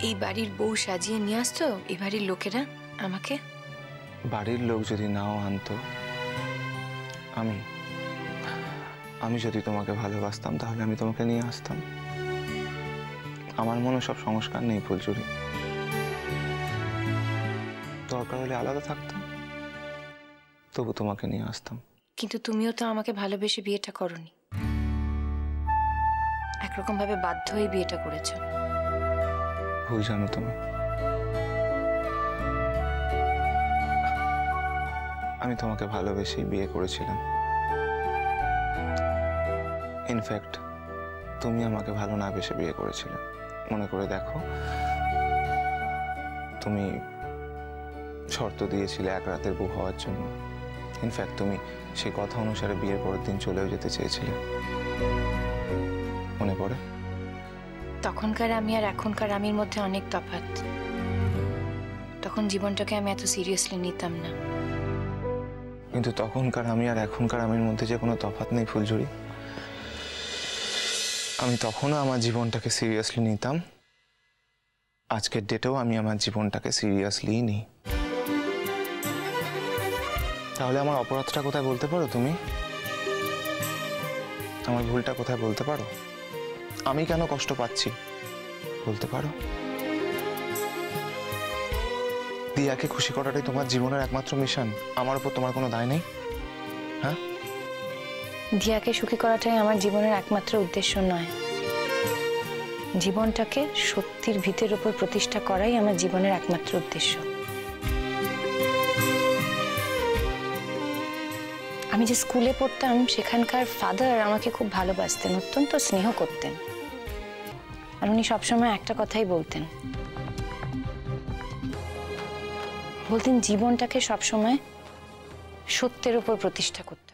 এই বাড়ির বউ সাজিয়ে নিয়ে আসতো এই বাড়ির লোকেরা আমাকে? বাড়ির লোক যদি নাও আনতো, আমি যদি তোমাকে ভালোবাসতাম তাহলে আমি তোমাকে নিয়ে আসতাম। আমার মনে সব সংস্কার নেই ফুলচুরি। দরকার হলে আলাদা থাকতাম, তবু তোমাকে নিয়ে আসতাম। কিন্তু তুমিও তো আমাকে ভালোবেসে বিয়েটা করনি, একরকম ভাবে বাধ্য হয়ে বিয়েটা করেছো। ভুল জানো তুমি। আমি তোমাকে ভালোবেসেই বিয়ে করেছিলাম। ইনফ্যাক্ট তুমি আমাকে ভালো না বেসে বিয়ে করেছিলে। মনে করে দেখো, তুমি শর্ত দিয়েছিলে এক রাতের বউ হওয়ার জন্য। ইনফ্যাক্ট তুমি সেই কথা অনুসারে বিয়ের পরের দিন চলেও যেতে চেয়েছিলে, মনে পড়ে? তখনকার আমি আর এখনকার আমির মধ্যে অনেক তফাৎ। তখন জীবনটাকে আমি এত সিরিয়াসলি নিতাম না। কিন্তু তখনকার আমি আর এখনকার আমির মধ্যে যে কোনো তফাৎ নেই ফুলঝুরি। আমি তখনও আমার জীবনটাকে সিরিয়াসলি নিতাম, আজকের ডেটেও আমি আমার জীবনটাকে সিরিয়াসলি নিই। তাহলে আমার অপরাধটা কোথায় বলতে পারো তুমি? আমার ভুলটা কোথায় বলতে পারো? আমি কেন কষ্ট পাচ্ছি বলতে পারো? দিয়াকে খুশি করাটাই তোমার জীবনের একমাত্র মিশন। আমার উপর তোমার কোনো দায় নেই? হ্যাঁ, দিয়াকে সুখী করাটাই আমার জীবনের একমাত্র উদ্দেশ্য নয়। জীবনটাকে সত্যির ভিতের উপর প্রতিষ্ঠা করাই আমার জীবনের একমাত্র উদ্দেশ্য। আমি যে স্কুলে পড়তাম সেখানকার ফাদার আমাকে খুব ভালোবাসতেন, অত্যন্ত স্নেহ করতেন। আর উনি সবসময় একটা কথাই বলতেন, জীবনটাকে সবসময় সত্যের উপর প্রতিষ্ঠা করতে।